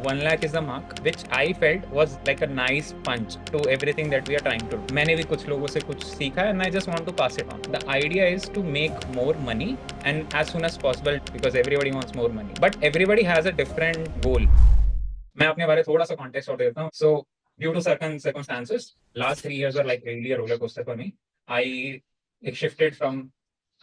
1 lakh is the mark which I felt was like a nice punch to everything that we are trying to do. मैंने भी कुछ लोगों से कुछ सीखा and I just want to pass it on. The idea is to make more money and as soon as possible because everybody wants more money. But everybody has a different goal. मैं अपने बारे थोड़ा सा context और देता हूँ. So due to certain circumstances, last 3 years were like really a roller coaster for me. I like shifted from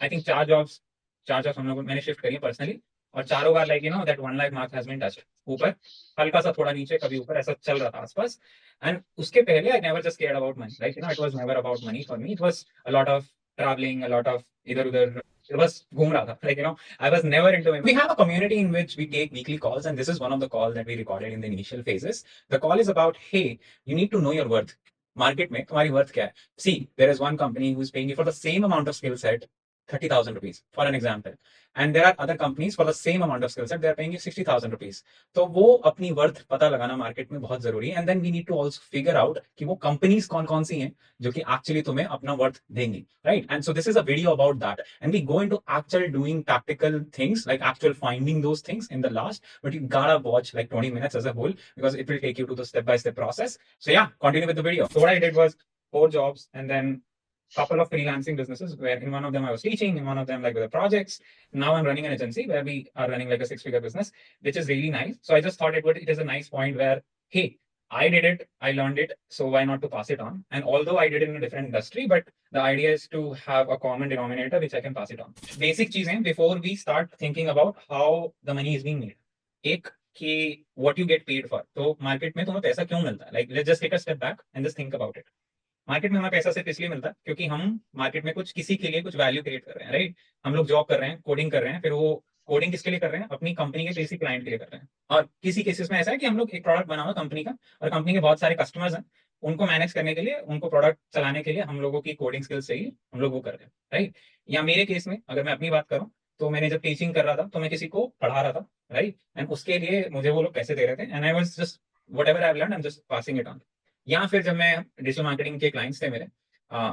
I think चार jobs हम लोग मैंने शिफ्ट करी है पर्सनली. और चारों बार like that 1 lakh mark has been touched. ऊपर हल्का सा थोड़ा नीचे कभी ऊपर ऐसा चल रहा था आसपास. एंड उसके पहले I never just cared about money. Like it was never about money for me. It was a lot of travelling, a lot of इधर उधर बस घूम रहा था. I was never into it. We have a community in which we take weekly calls, and this is one of the calls that we recorded in the initial phases. The call is about, hey, you need to know your worth. Market में तुम्हारी worth क्या है? See, there is one company who is paying you for the same amount of skill set, 30,000 rupees, for an example. And there are other companies for the same amount of skill set, they are paying you 60,000 rupees. तो वो अपनी worth पता लगाना market में बहुत जरूरी है. And then we need to also figure out कि वो कंपनीज कौन कौन सी हैं जो कि एक्चुअली तुम्हें अपना वर्थ देंगी, right? And so this is a video about that, and we go into actual doing practical things, like actual finding those things in the last, but you gotta watch like 20 minutes as a whole because it will take you to the step by step process. So yeah, continue with the video. So what I did was 4 jobs and then couple of freelancing businesses where in one of them I was teaching, in one of them like with the projects. Now I'm running an agency where we are running like a 6-figure business, which is really nice. So I just thought it is a nice point where, hey, I did it, I learned it, so why not to pass it on? And although I did it in a different industry, but the idea is to have a common denominator which I can pass it on. Basic cheezein before we start thinking about how the money is being made. एक कि what you get paid for. तो market में तुम्हें पैसा क्यों मिलता है? Like let's just take a step back and just think about it. Market में हमें पैसा सिर्फ इसलिए मिलता है क्योंकि हम मार्केट में कुछ किसी के लिए कुछ वैल्यू क्रिएट कर रहे हैं, राइट? हम लोग जॉब कर रहे हैं, कोडिंग कर रहे हैं, फिर वो कोडिंग किसके लिए कर रहे हैं? अपनी कंपनी के किसी क्लाइंट के लिए कर रहे हैं. और किसी केसेस में ऐसा है कि हम लोग एक प्रोडक्ट बना हुआ कंपनी का और कंपनी के बहुत सारे कस्टमर्स हैं, उनको मैनेज करने के लिए, उनको प्रोडक्ट चलाने के लिए हम लोगों की कोडिंग स्किल्स चाहिए, हम लोग वो कर रहे हैं, राइट? या मेरे केस में अगर मैं अपनी बात करूँ तो मैंने जब टीचिंग कर रहा था तो मैं किसी को पढ़ा रहा था, राइट? एंड उसके लिए मुझे वो लोग पैसे दे रहे थे and I was just what ever I learn I am just passing it on. या फिर जब मैं डिजिटल मार्केटिंग के क्लाइंट्स थे मेरे,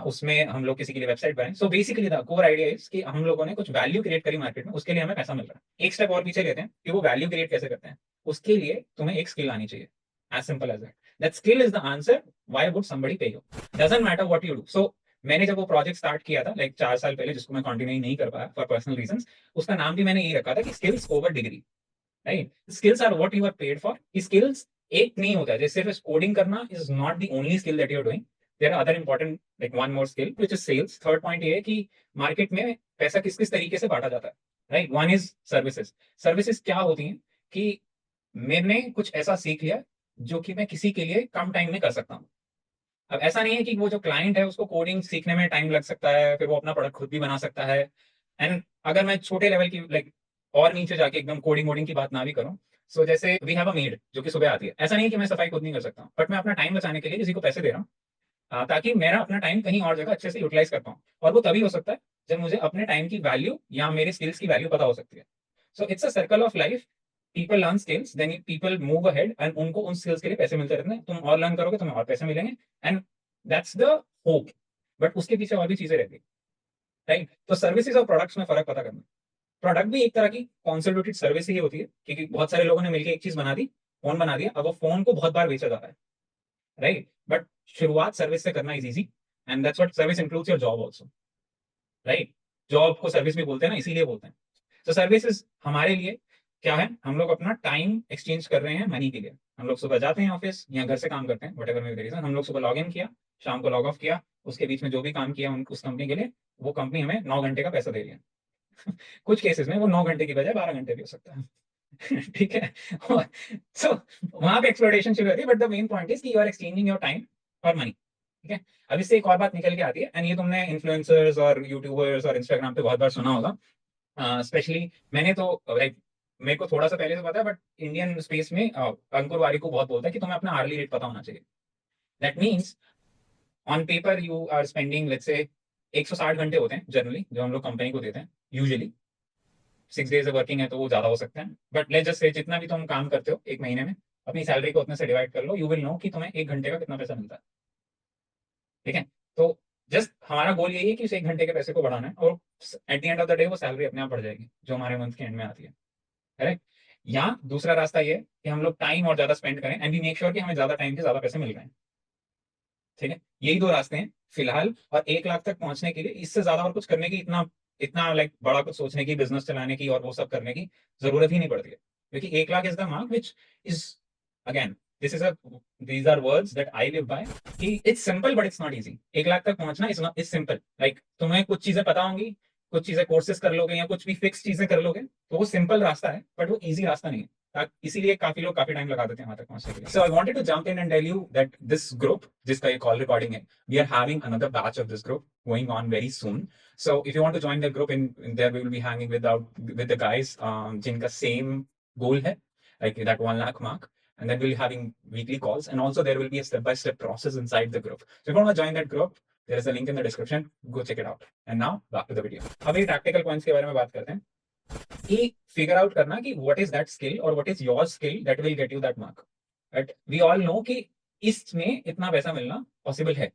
उसमें हम लोग किसी के लिए वेबसाइट बनाए. So basically the core idea is कि हम लोगों ने कुछ वैल्यू क्रिएट करी मार्केट में, उसके लिए हमें पैसा मिल रहा है. एक स्टेप और पीछे लेते हैं कि वो वैल्यू क्रिएट कैसे करते हैं. उसके लिए तुम्हें एक स्किल आनी चाहिए. As simple as that. That skill is the answer why would somebody pay you. Doesn't matter what you do. So मैंने जब वो प्रोजेक्ट स्टार्ट किया था लाइक 4 साल पहले, जिसको मैं कंटिन्यू नहीं कर पाया फॉर पर्सनल रीजंस, उसका नाम भी मैंने यही रखा था कि skills over degree, right? Skills are what you are paid for. Skills एक नहीं होता है जैसे सिर्फ कोडिंग करना is not the only skill that you are doing. There are other important like one more skill which is sales. Third point ये है कि मार्केट में पैसा किस किस तरीके से बांटा जाता है, right? One is services. Services क्या होती हैं कि मैंने कुछ ऐसा सीख लिया जो कि मैं किसी के लिए कम टाइम में कर सकता हूँ. अब ऐसा नहीं है कि वो जो क्लाइंट है उसको कोडिंग सीखने में टाइम लग सकता है, फिर वो अपना प्रोडक्ट खुद भी बना सकता है. एंड अगर मैं छोटे लेवल की लाइक और नीचे जाके एकदम कोडिंग वोडिंग की बात ना भी करूं, सो जैसे वी हैव अ मेड जो कि सुबह आती है. ऐसा नहीं है कि मैं सफाई खुद नहीं कर सकता हूं, बट मैं अपना टाइम बचाने के लिए किसी को पैसे दे रहा हूँ, ताकि मेरा अपना टाइम कहीं और जगह अच्छे से यूटिलाइज कर पाऊँ. और वो तभी हो सकता है जब मुझे अपने टाइम की वैल्यू या मेरे स्किल्स की वैल्यू पता हो सकती है. So it's a circle of life. People learn skills, then people move ahead and उनको उन स्किल्स के लिए पैसे मिलते रहते हैं. तुम और लर्न करोगे तुम्हें और पैसे मिलेंगे and that's the hope. But उसके पीछे और भी चीजें रहती है, राइट? तो सर्विसेज और प्रोडक्ट्स में फर्क पता करना. प्रोडक्ट भी एक तरह की कॉन्सोलिडेटेड सर्विस ही होती है क्योंकि बहुत सारे लोगों ने मिलकर एक चीज बना दी, फोन बना दिया. अब वो फोन को बहुत बार बेचा जाता है, राइट? बट शुरुआत सर्विस से करना is easy and that's what service includes your job also, right? Job को सर्विस भी बोलते हैं ना, इसीलिए बोलते हैं. तो सर्विसेज हमारे लिए क्या है? हम लोग अपना टाइम एक्सचेंज कर रहे हैं मनी के लिए. हम लोग सुबह जाते हैं ऑफिस या घर से काम करते हैं, whatever may be the reason. हम लोग सुबह लॉग इन किया, शाम को लॉग ऑफ किया, उसके बीच में जो भी काम किया उस कंपनी के लिए, वो कंपनी हमें 9 घंटे का पैसा दे रही है. कुछ केसेस में वो 9 घंटे की बजाय 12 घंटे भी हो सकता है. ठीक है. सो वहां पे एक्सप्लोरेशन शुरू होती है, but the main point is कि you are exchanging your time for money. ठीक है. अब इससे एक और बात निकल के आती है एंड ये तुमने इन्फ्लुएंसर्स और यूट्यूबर्स और इंस्टाग्राम पे बहुत बार सुना होगा. स्पेशली मैंने तो लाइक मेरे को थोड़ा सा पहले से पता है, बट इंडियन स्पेस में अंकुर वारी को बहुत बोलता है कि तुम्हें अपना आर्ली रेट पता होना चाहिए. That means on paper you are spending let's say 160 घंटे होते हैं जनरली जो हम लोग कंपनी को देते हैं. यूजुअली 6 डेज वर्किंग है तो वो ज्यादा हो सकते हैं, बट लेट्स जस्ट से जितना भी तुम काम करते हो एक महीने में, अपनी सैलरी को उतने से डिवाइड कर लो, यू विल नो कि तुम्हें 1 घंटे का कितना पैसा मिलता है. ठीक है. तो जस्ट हमारा गोल यही है कि उस 1 घंटे के पैसे को बढ़ाना है और at the end of the day वो सैलरी अपने आप बढ़ जाएगी जो हमारे मंथ के एंड में आती है, करेक्ट? या दूसरा रास्ता ये है कि हम लोग टाइम और ज्यादा स्पेंड करें एंड वी मेक श्योर कि हमें ज्यादा टाइम के ज्यादा पैसे मिल रहे हैं। ठीक है, यही दो रास्ते हैं फिलहाल। और 1 लाख तक पहुंचने के लिए इससे ज्यादा और कुछ करने की, इतना इतना लाइक बड़ा कुछ सोचने की, बिजनेस चलाने की और वो सब करने की जरूरत ही नहीं पड़ती है, क्योंकि 1 lakh is the mark which is, again, this is a these are words that I live by, कि it's simple but it's not easy. 1 lakh तक पहुंचना is not, is simple, like तुम्हें कुछ चीजें पता होंगी, कुछ चीजें कोर्सेज कर लोगे या कुछ भी फिक्स चीजें कर लोगे, तो वो सिंपल रास्ता है, बट वो इजी रास्ता नहीं है। इसीलिए काफी लोग काफी टाइम लगा देते हैं वहां तक पहुंचने के लिए। So I wanted to jump in and tell you that this group, जिसका ये कॉल रिकॉर्डिंग है, we are having another batch of this group going on very soon. So if you want to join the group, in there we will be hanging with the guys जिनका same goal है, like that 1 lakh mark, and then we'll be having weekly calls, and also there will be a step-by-step process inside the group. So if you want to join that group, there is a link in the description, go check it out. And now back to the video. अब ये practical points के बारे में बात करते हैं कि figure out करना कि व्हाट इज दैट स्किल और what is your skill that will get you that mark. But we all know कि इसमें इतना पैसा मिलना पॉसिबल है,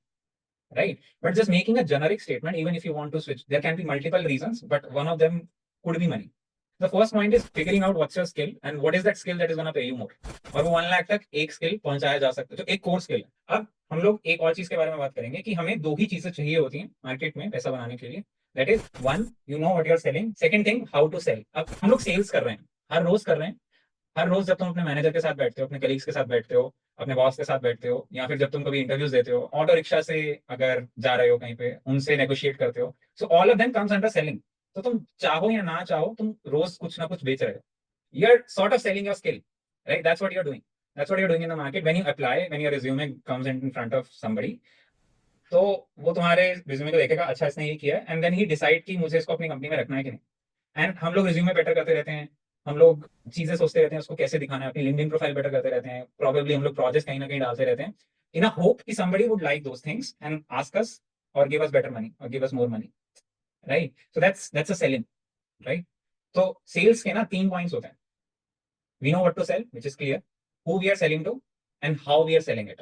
right? But just making a generic statement, even if you want to switch, there can be multiple reasons, but one of them could be money. The first point is figuring out what's your skill and what is that skill that is gonna pay you more. और वो 1 लाख तक एक skill पहुंचाया जा सकता है, जो एक कोर स्किल है। अब हम लोग एक और चीज के बारे में बात करेंगे कि हमें दो ही चीजें चाहिए होती हैं मार्केट में पैसा बनाने के लिए। That is one, you know what you are selling, second thing, how to sell. अब हम लोग सेल्स कर रहे हैं, हर रोज कर रहे हैं। हर रोज जब तुम अपने मैनेजर के साथ बैठते हो, अपने कलीग्स के साथ बैठते हो, अपने बॉस के साथ बैठते हो, या फिर जब तुम कभी इंटरव्यूज देते हो, ऑटो रिक्शा से अगर जा रहे हो कहीं पे, उनसे नेगोशिएट करते हो, so all of them comes under selling. तो तुम चाहो या ना चाहो, तुम रोज कुछ ना कुछ बेच रहे हो। You're sort of selling your skill, right? That's what you're doing. That's what you're doing in the market. When you apply, when your resume comes in front of somebody, तो वो तुम्हारे रिज्यूमे को देखेगा, अच्छा इसने ये किया है, एंड देन ही डिसाइड कि मुझे इसको अपनी कंपनी में रखना है कि नहीं। एंड हम लोग रिज्यूमे बेटर करते रहते हैं, हम लोग चीजें सोचते रहते हैं उसको कैसे दिखाना है, अपनी लिंक्डइन प्रोफाइल बेटर करते रहते हैं, प्रोबेबली हम लोग प्रोजेक्ट कहीं ना कहीं डालते रहते हैं, इन अ होप कि somebody would like those things and ask us or give us better money or give us more money, right? So that's a selling, right? तो सेल्स के ना 3 पॉइंट्स होते हैं। We know what to sell, which is clear, who we are selling to, and how we are selling it.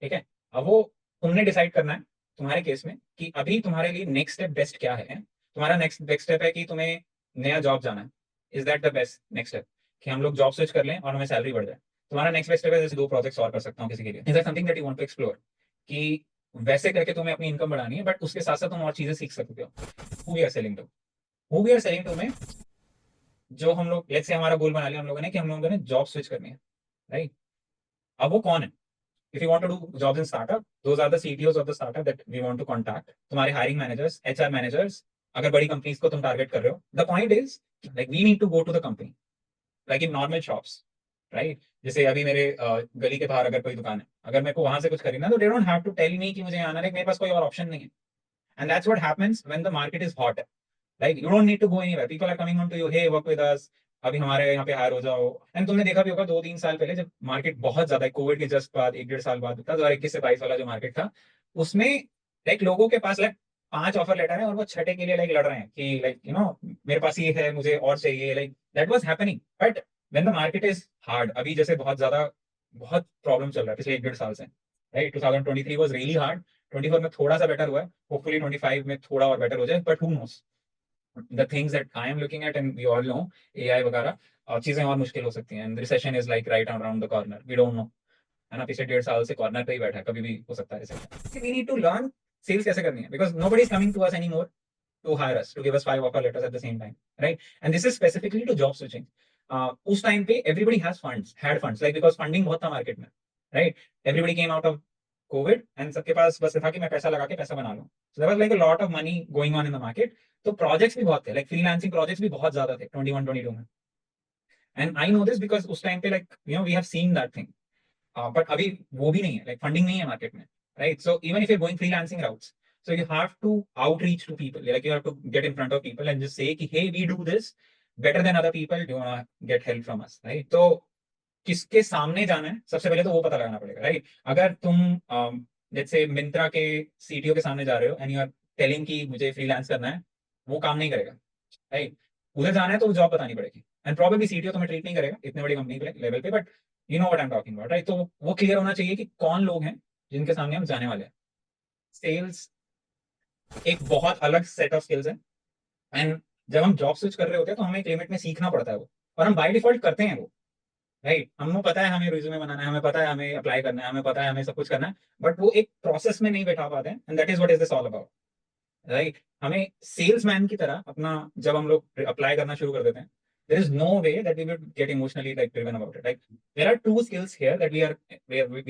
ठीक है, अब वो तुमने डिसाइड करना है तुम्हारे केस में कि अभी तुम्हारे लिए नेक्स्ट स्टेप बेस्ट क्या है। तुम्हारा नेक्स्ट नेक्स्ट स्टेप है कि तुम्हें नया जॉब जाना है, is that the best next step कि हम लोग जॉब स्विच कर लें और हमें सैलरी बढ़ जाए? तुम्हारा नेक्स्ट बेस्ट स्टेप है जैसे 2 प्रोजेक्ट्स और कर सकता हूँ किसी के लिए, is that something that you want to explore, कि वैसे करके तुम्हें अपनी इनकम बढ़ानी है, बट उसके साथ साथ तुम और चीजें सीख सकते हो। Who we are selling to, who we are selling to में जो हम लोग, लेट्स से हमारा गोल बना लिया हम लोगों ने कि हम लोगों ने जॉब स्विच करनी है, राइट? अब वो कौन है? If you want to do jobs in startup, those are the CTOs of the startup that we want to contact. तुम्हारे hiring managers, HR managers, अगर बड़ी कंपनीज को तुम टारगेट कर रहे हो, the point is like we need to go to the company, like in normal shops, right? जैसे अभी मेरे गली के बाहर अगर कोई दुकान है, अगर मेरे को वहां से कुछ खरीदना है, तो they don't have to tell me कि मुझे आना है, मेरे पास कोई और ऑप्शन नहीं है। And that's what happens when the market is hot. Like you don't need to go anywhere. People are coming on to you, hey, work with us. अभी हमारे यहाँ पे हायर हो जाओ। एंड तुमने देखा भी होगा 2-3 साल पहले जब मार्केट बहुत ज्यादा, कोविड के जस्ट बाद 1-1.5 साल बाद, 2021 से 22 वाला जो मार्केट था, उसमें लाइक लोगों के पास लाइक 5 ऑफर लेटर है और वो छठे के लिए लाइक लड़ रहे हैं कि लाइक यू नो मेरे पास ये है, मुझे और चाहिए, like that was happening. But when the market is hard, अभी जैसे बहुत ज्यादा बहुत प्रॉब्लम चल रहा है पिछले 1-1.5 साल से, राइट? 2023 वाज रियली हार्ड, 24 में थोड़ा सा बेटर हुआ है, होपफुली 25 में थोड़ा और बेटर हो जाए, but who knows. The things that I am looking at, and we all know AI वगैरह, चीजें और मुश्किल हो सकती हैं, and recession is like right around the corner, we don't know, है ना? पिछले 1.5 साल से कॉर्नर पे ही बैठा है, कभी भी हो सकता है recession। We need to learn sales कैसे करनी है, because nobody is coming to us anymore to hire us, to give us 5 offer letters at the same time, right? And this is specifically to job switching. उस time पे everybody has funds, had funds, like because funding बहुत था market में, right? Everybody came out of COVID and सबके पास बस था कि मैं पैसा लगा के पैसा बना लूं, so there was like a lot of money going on in the market। तो प्रोजेक्ट्स भी बहुत थे, लाइक फ्रीलांसिंग प्रोजेक्ट्स भी बहुत ज्यादा थे 21-22 में। And I know this because उस टाइम पे like you know we have seen that thing. But अभी वो भी नहीं है, लाइक फंडिंग नहीं है मार्केट में, right? So even if you going freelancing routes, so you have to outreach to people, like you have to get in front of people and just say कि hey, we do this better than other people, do you want to get help from us, right? तो किसके सामने जाना है सबसे पहले तो वो पता लगाना पड़ेगा, राइट? अगर तुम लेट्स से मिंत्रा के सीटीओ के सामने जा रहे हो एंड यू आर टेलिंग कि मुझे फ्रीलांस करना है, वो काम नहीं करेगा, राइट? उधर जाना है तो वो जॉब बतानी पड़ेगी, एंड प्रोबेबली सीटीओ तुम्हें ट्रीट नहीं करेगा इतने बड़ी कंपनी के लेवल पे, but you know what I am talking about, right? तो वो क्लियर होना चाहिए कि कौन लोग हैं जिनके सामने हम जाने वाले हैं। सेल्स एक बहुत अलग सेट ऑफ स्किल्स है, एंड जब हम जॉब स्विच कर रहे होते हैं तो हमें एक लिमिट में सीखना पड़ता है वो, और हम बाय डिफॉल्ट करते हैं वो, राइट। हमको पता है हमें रिज्यूमे बनाना है, हमें पता है हमें अप्लाई करना है, हमें पता है हमें सब कुछ करना है, बट वो एक प्रोसेस में नहीं बैठा पाते हैं, and that is what is this all about, right. हमें सेल्समैन की तरह अपना, जब हम लोग अप्लाई करना शुरू कर देते हैं, there is no way that we would get emotionally like driven about it. Like there are two skills here that we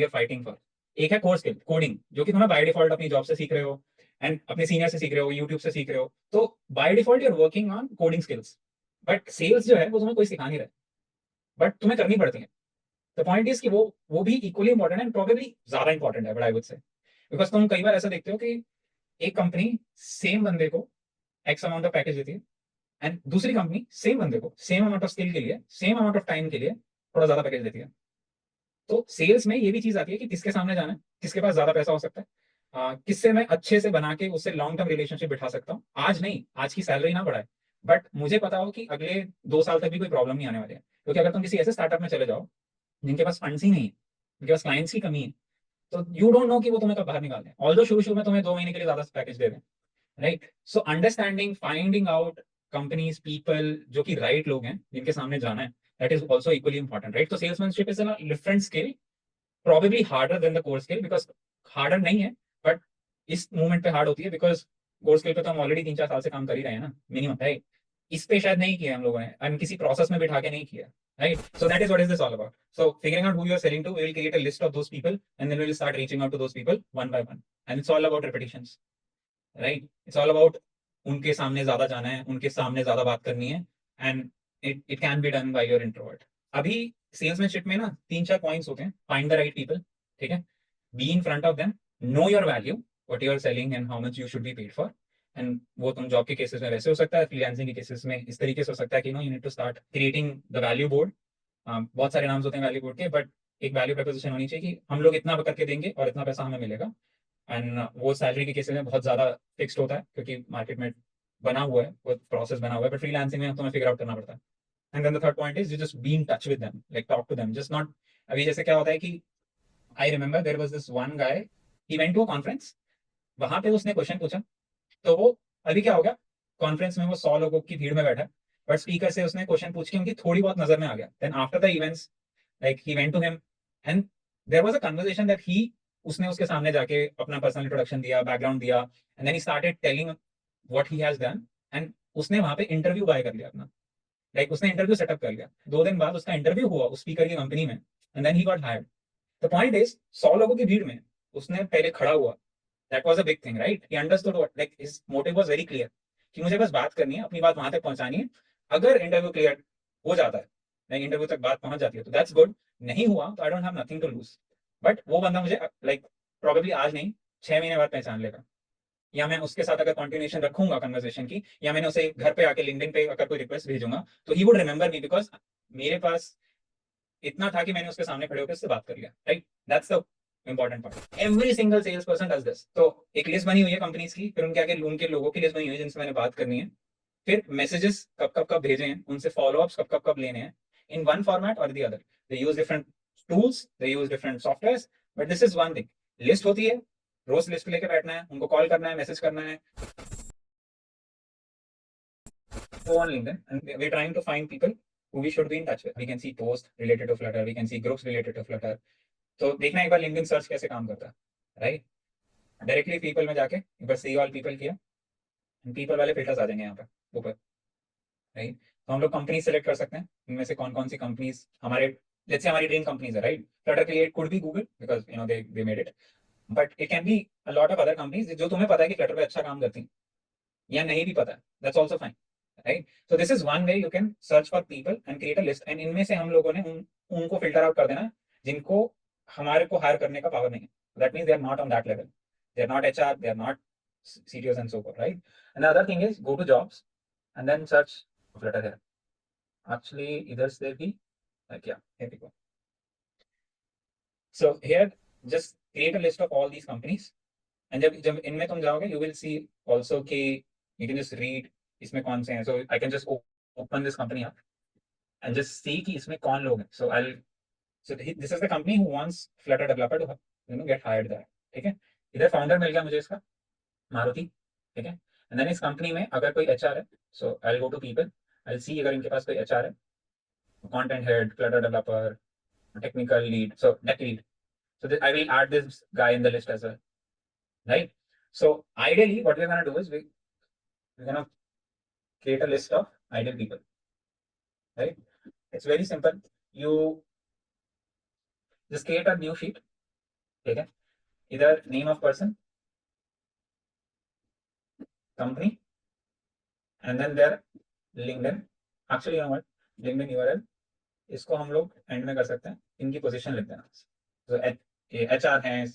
are fighting for. एक है कोर स्किल, कोडिंग, जो कि तुम्हें बाय डिफॉल्ट अपनी जॉब से सीख रहे हो एंड अपने सीनियर से सीख रहे हो, यूट्यूब से सीख रहे हो, तो by default you are working on coding skills. But sales जो है वो तुम्हें कोई सिखा नहीं रहा, बट तुम्हें करनी पड़ती है। द पॉइंट इज कि वो भी इक्वली इंपॉर्टेंट है, प्रोबेबली ज्यादा इंपॉर्टेंट है, but I would say, because तुम कई बार ऐसा देखते हो कि एक कंपनी सेम बंदे को एक्स अमाउंट ऑफ पैकेज देती है, एंड दूसरी कंपनी सेम बंदे को सेम अमाउंट ऑफ स्किल के लिए, सेम अमाउंट ऑफ टाइम के लिए थोड़ा ज्यादा पैकेज देती है। तो सेल्स में ये भी चीज आती है कि किसके सामने जाना है, किसके पास ज्यादा पैसा हो सकता है, किससे मैं अच्छे से बना के उससे लॉन्ग टर्म रिलेशनशिप बिठा सकता हूँ। आज नहीं, आज की सैलरी ना बढ़ाए, बट मुझे पता हो कि अगले 2 साल तक भी कोई प्रॉब्लम नहीं आने वाली है। क्योंकि अगर तुम किसी ऐसे स्टार्टअप में चले जाओ जिनके पास फंड्स ही नहीं है, जिनके पास क्लाइंट्स की कमी है, तो यू डोंट नो कि वो तुम्हें कब बाहर निकाल दें, ऑल्दो शुरू शुरू में तुम्हें 2 महीने के लिए ज्यादा पैकेज दे दें, right. So understanding, finding out companies, people जो कि राइट लोग हैं जिनके सामने जाना है, that is also equally important, right. तो salesmanship is a different skill, probably harder than the core skill, because harder नहीं है, बट इस मूवमेंट पे हार्ड होती है, बिकॉज कोर स्किल पे तो हम ऑलरेडी 3-4 साल से काम कर ही रहे हैं ना, मिनिमम, राइट। इस पे शायद नहीं किया हम लोगों ने, एंड किसी प्रोसेस में बिठा के नहीं किया, right? So that is what is this all about. So figuring out who you are selling to, we will create a list of those people, and then we will start reaching out to those people one by one. And it's all about repetitions, right? It's all about उनके सामने ज्यादा जाना है, उनके सामने ज्यादा बात करनी है, and it can be done by your introvert. अभी सेल्समैनशिप में ना 3-4 पॉइंट्स होते हैं। फाइंड द राइट पीपल, ठीक है, be in front of them, know your value, what you are selling and how much you should be paid for. And वो तुम job के केसेस में वैसे हो सकता है, फ्रीलांसिंग के केसेस में इस तरीके से हो सकता है कि no, you need to start creating the value board. बहुत सारे नाम्स होते हैं वैल्यू बोर्ड के, बट एक वैल्यू प्रपोजिशन होनी चाहिए कि हम लोग इतना करके देंगे और इतना पैसा हमें मिलेगा। एंड वो सैलरी के केसेस में बहुत ज्यादा फिक्स्ड होता है, क्योंकि मार्केट में बना हुआ है, वो प्रोसेस बना हुआ है, बट फ्रीलांसिंग में तुम्हें फिगर आउट करना पड़ता है। And then the third point is you just be in touch with them, like talk to them, just not. अभी जैसे क्या होता है कि I remember there was this one guy, he went to a conference, वहां पे उसने question पूछा, तो वो, अभी क्या हो गया, कॉन्फ्रेंस में वो 100 लोगों की भीड़ में बैठा है, बट स्पीकर से उसने क्वेश्चन पूछ के उनकी थोड़ी बहुत नजर में आ गया। Then after the events, like he went to him, and there was a conversation that he, उसने उसके सामने जाके अपना पर्सनल इंट्रोडक्शन दिया, बैकग्राउंड दिया, and then he started telling what he has done, and उसने वहां पे इंटरव्यू बाय कर लिया अपना, लाइक उसने इंटरव्यू सेटअप कर लिया। 2 दिन बाद उसका इंटरव्यू हुआ उस स्पीकर की कंपनी में, and then he got hired. The point is, 100 लोगों की भीड़ में उसने पहले खड़ा हुआ, that was a big thing, right. He understood what, like his motive was very clear कि मुझे बस बात करनी है, अपनी बात वहां तक पहुंचानी है। अगर इंटरव्यू क्लियर हो जाता है, लाइक इंटरव्यू तक बात पहुंच जाती है, तो दैट्स गुड। नहीं हुआ तो I don't have nothing to lose. But वो बंदा मुझे लाइक प्रॉबेबली आज नहीं, 6 महीने बाद पहचान लेगा, या मैं उसके साथ अगर कंटिन्यूएशन रखूंगा कन्वर्सेशन की, या मैंने उसे घर पे आके लिंक्डइन पे अगर कोई रिक्वेस्ट भेजूंगा, तो he would remember me, because मेरे पास इतना था कि मैंने उसके सामने खड़े होकर उससे बात कर लिया, right. That's the important part. Every single sales person does this. तो एक लिस्ट बनी हुई है कंपनीज की, फिर उनके आगे उनके लोगों की लिस्ट बनी हुई है जिनसे मैंने बात करनी है, फिर मैसेजेस कब कब कब भेजे हैं, उनसे फॉलोअप्स कब कब कब लेने हैं, इन वन फॉर्मेट और the other. They use different tools, they use different software, but this is one thing, list होती है, रोज लिस्ट लेके बैठना है, उनको कॉल करना है, मैसेज करना है, go on LinkedIn, and we're trying to find people who we should be in touch with. We can see posts related to Flutter, we can see groups related to Flutter. तो देखना एक बार LinkedIn search कैसे काम करता है, right. Directly people में जाके एक बार सी ऑल पीपल किया, पीपल वाले फिल्टर्स आ जाएंगे यहाँ पर ऊपर, राइट। तो हम लोग कंपनी सेलेक्ट कर सकते हैं, इनमें से कौन कौन सी कंपनीज हमारे, जैसे हमारी ड्रीम कंपनीज है, राइट। फ्लटर के लिए it could be Google, because you know they made it, but it can be a lot of other companies जो तुम्हें पता है कि फ्लटर पे अच्छा काम करती हैं, या नहीं भी पता, that's also fine, right. So this is one way you can search for people and create a list, and इनमें से हम लोगों ने उनको फिल्टर आउट कर देना जिनको हमारे को हायर करने का पावर नहीं है। That means they are not on that level, they are not HR, they are not CTOs and so forth, right? And the other thing is go to jobs and then search Flutter here. Actually, इधर से भी like yeah, here we go. So here just create a list of all these companies, and जब जब इनमें तुम जाओगे you will see also कि you can just read इसमें कौन से हैं. So I can just open this company up and just see कि इसमें कौन लोग हैं. So this is the company who wants Flutter developer to get hired there. ठीक है, इधर फाउंडर मिल गया मुझे इसका, मारुति, ठीक है। एंड देन इस कंपनी में अगर कोई HR है, so I will go to people, I will see अगर इनके पास कोई HR है, content head, Flutter developer, technical lead, so tech lead. So I will add this guy in the list as well, right? So ideally, what we're gonna do is we're gonna create a list of ideal people, right? It's very simple. You just create a new sheet, okay? Either name of person, company, and then their LinkedIn. Actually, you know what? LinkedIn URL. इसको हम लोग and में कर सकते हैं, इनकी position लिख देना, तो एचआर हैं,